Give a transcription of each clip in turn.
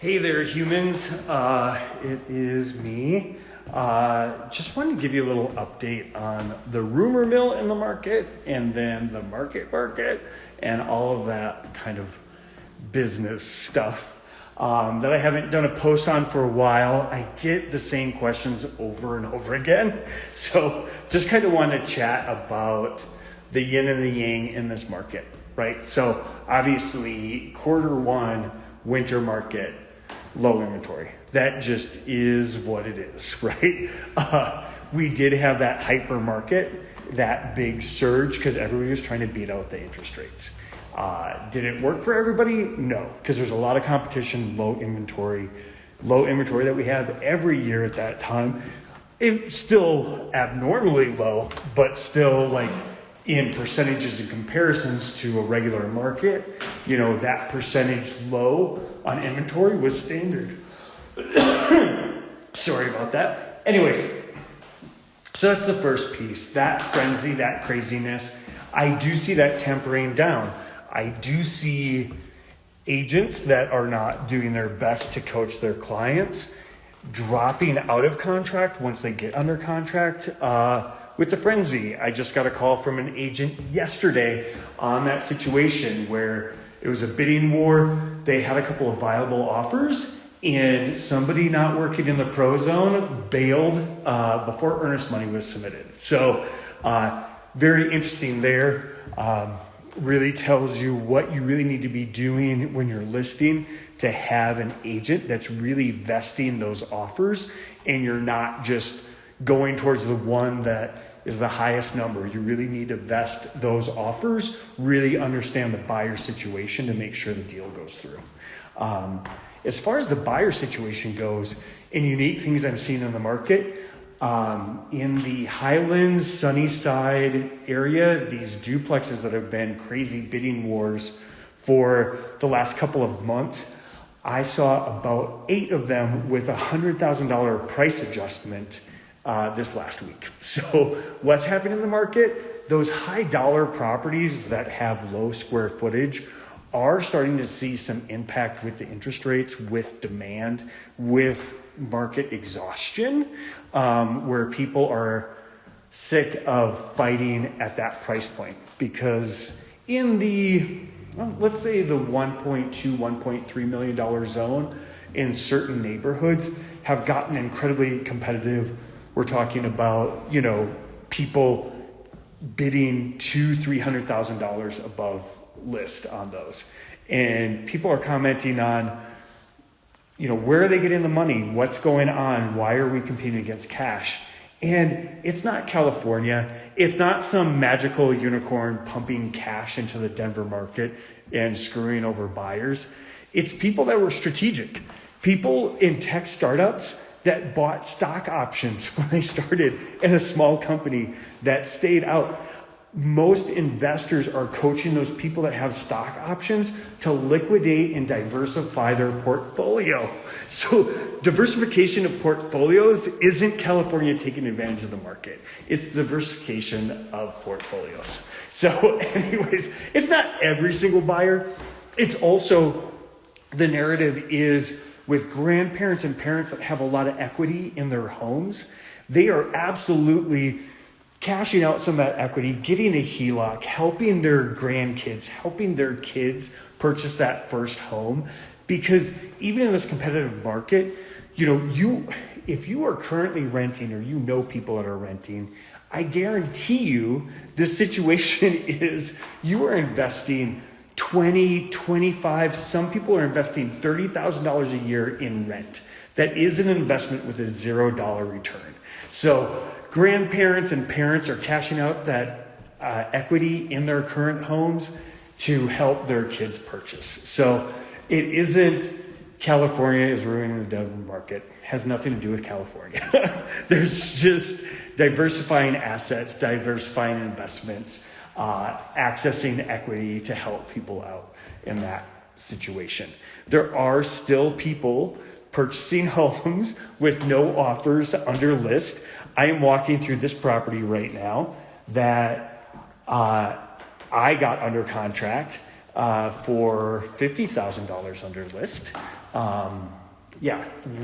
Hey there, humans. It is me. Just wanted to give you a little update on the rumor mill in the market and then the market and all of that kind of business stuff that I haven't done a post on for a while. I get the same questions over and over again. So just kind of want to chat about the yin and the yang in this market, right? So obviously Q1 winter market, low inventory. That just is what it is, right? We did have that hyper market, that big surge because everybody was trying to beat out the interest rates. Did it work for everybody? No, because there's a lot of competition, low inventory that we have every year at that time. It's still abnormally low, but still like in percentages and comparisons to a regular market, that percentage low on inventory was standard. Sorry about that. Anyways, so that's the first piece, that frenzy, that craziness. I do see that tempering down. I do see agents that are not doing their best to coach their clients dropping out of contract once they get under contract. With the frenzy, I just got a call from an agent yesterday on that situation where it was a bidding war. They had a couple of viable offers and somebody not working in the pro zone bailed before earnest money was submitted. So very interesting there. Really tells you what you really need to be doing when you're listing to have an agent that's really vesting those offers and you're not just going towards the one that is the highest number. You really need to vest those offers, really understand the buyer situation to make sure the deal goes through. As far as the buyer situation goes, and unique things I'm seeing in the market, in the Highlands, Sunnyside area, these duplexes that have been crazy bidding wars for the last couple of months, I saw about 8 of them with $100,000 price adjustment this last week. So what's happening in the market? Those high dollar properties that have low square footage are starting to see some impact with the interest rates, with demand, with market exhaustion, where people are sick of fighting at that price point. Because in the, let's say the $1.2, $1.3 million zone in certain neighborhoods have gotten incredibly competitive. We're talking about, people bidding $200,000, $300,000 above list on those. And people are commenting on, where are they getting the money? What's going on? Why are we competing against cash? And it's not California. It's not some magical unicorn pumping cash into the Denver market and screwing over buyers. It's people that were strategic. People in tech startups that bought stock options when they started in a small company that stayed out. Most investors are coaching those people that have stock options to liquidate and diversify their portfolio. So diversification of portfolios isn't California taking advantage of the market. It's diversification of portfolios. So anyways, it's not every single buyer. It's also, the narrative is with grandparents and parents that have a lot of equity in their homes, they are absolutely cashing out some of that equity, getting a HELOC, helping their grandkids, helping their kids purchase that first home. Because even in this competitive market, if you are currently renting or people that are renting, I guarantee you this situation is you are investing 20, 25, some people are investing $30,000 a year in rent. That is an investment with a $0 return. So grandparents and parents are cashing out that equity in their current homes to help their kids purchase. So it isn't California is ruining the Denver market. It has nothing to do with California. There's just diversifying assets, diversifying investments, accessing equity to help people out in that situation. There are still people purchasing homes with no offers under list. I am walking through this property right now that I got under contract for $50,000 under list.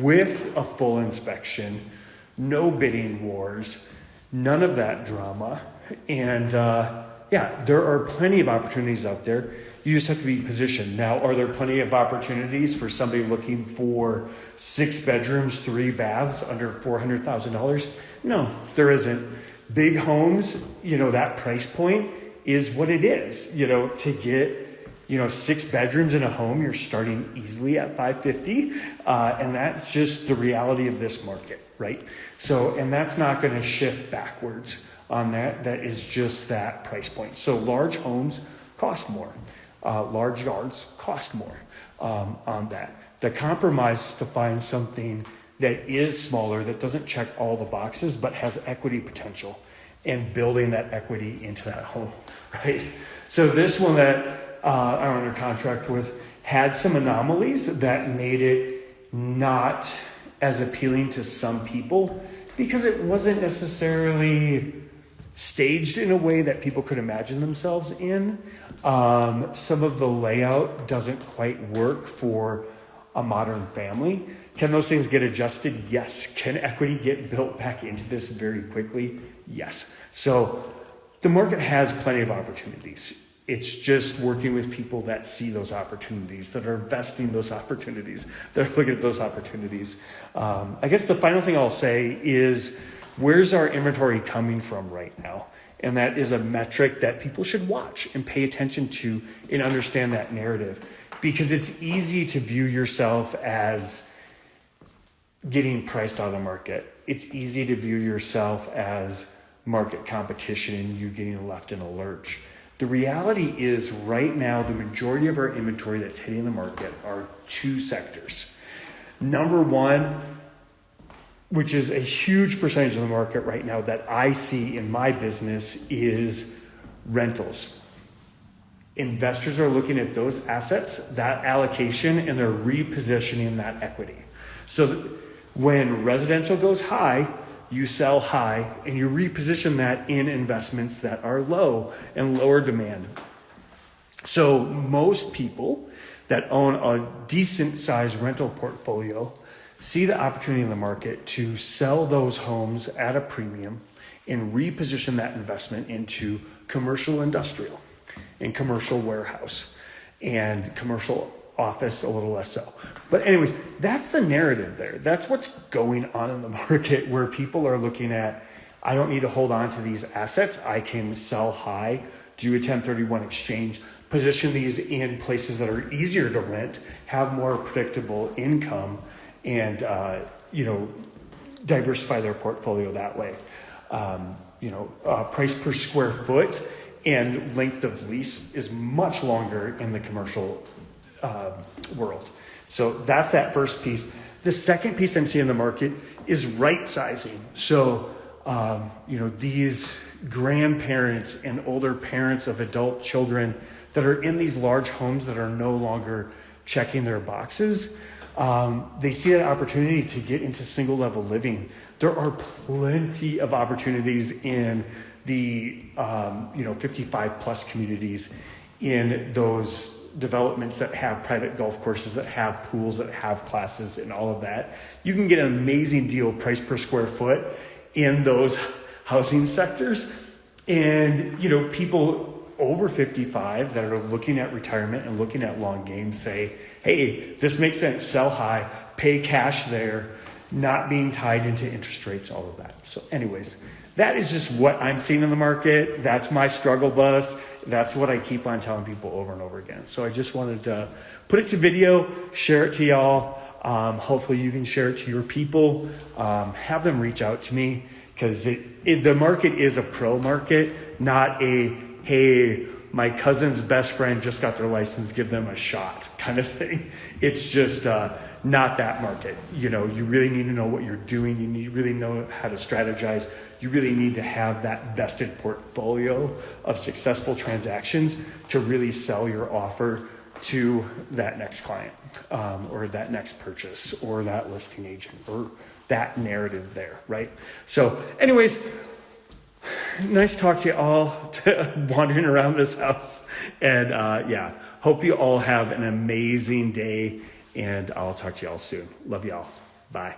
With a full inspection, no bidding wars, none of that drama. And there are plenty of opportunities out there. You just have to be positioned. Now, are there plenty of opportunities for somebody looking for 6 bedrooms, 3 baths under $400,000? No, there isn't. Big homes, that price point is what it is. To get 6 bedrooms in a home, you're starting easily at $550,000, and that's just the reality of this market, right? So, and that's not going to shift backwards on that. That is just that price point. So large homes cost more. Large yards cost more on that. The compromise is to find something that is smaller, that doesn't check all the boxes, but has equity potential, and building that equity into that home, right? So this one that I'm under contract with had some anomalies that made it not as appealing to some people because it wasn't necessarily staged in a way that people could imagine themselves in. Some of the layout doesn't quite work for a modern family. Can those things get adjusted? Yes. Can equity get built back into this very quickly? Yes. So the market has plenty of opportunities. It's just working with people that see those opportunities, that are investing those opportunities, that are looking at those opportunities. I guess the final thing I'll say is, where's our inventory coming from right now? And that is a metric that people should watch and pay attention to and understand that narrative, because it's easy to view yourself as getting priced out of the market. It's easy to view yourself as market competition and you getting left in a lurch. The reality is right now, the majority of our inventory that's hitting the market are 2 sectors. Number one, which is a huge percentage of the market right now that I see in my business, is rentals. Investors are looking at those assets, that allocation, and they're repositioning that equity. So when residential goes high, you sell high and you reposition that in investments that are low and lower demand. So most people that own a decent sized rental portfolio see the opportunity in the market to sell those homes at a premium and reposition that investment into commercial industrial and commercial warehouse and commercial office, a little less so. But anyways, that's the narrative there. That's what's going on in the market, where people are looking at, I don't need to hold on to these assets. I can sell high, do a 1031 exchange, position these in places that are easier to rent, have more predictable income, and diversify their portfolio that way. Price per square foot and length of lease is much longer in the commercial world. So that's that first piece. The second piece I'm seeing in the market is right sizing. So, these grandparents and older parents of adult children that are in these large homes that are no longer checking their boxes, they see an opportunity to get into single level living. There are plenty of opportunities in the 55 plus communities, in those developments that have private golf courses, that have pools, that have classes and all of that. You can get an amazing deal price per square foot in those housing sectors. And people over 55 that are looking at retirement and looking at long game say, hey, this makes sense, sell high, pay cash there, not being tied into interest rates, all of that. So anyways, that is just what I'm seeing in the market. That's my struggle bus. That's what I keep on telling people over and over again. So I just wanted to put it to video, share it to y'all. Hopefully you can share it to your people. Have them reach out to me, because the market is a pro market, not a, hey, my cousin's best friend just got their license, give them a shot kind of thing. It's just not that market. You really need to know what you're doing. You really know how to strategize. You really need to have that vested portfolio of successful transactions to really sell your offer to that next client, or that next purchase, or that listing agent, or that narrative there, right? So anyways, Nice to talk to you all, wandering around this house. And yeah, hope you all have an amazing day. And I'll talk to you all soon. Love you all. Bye.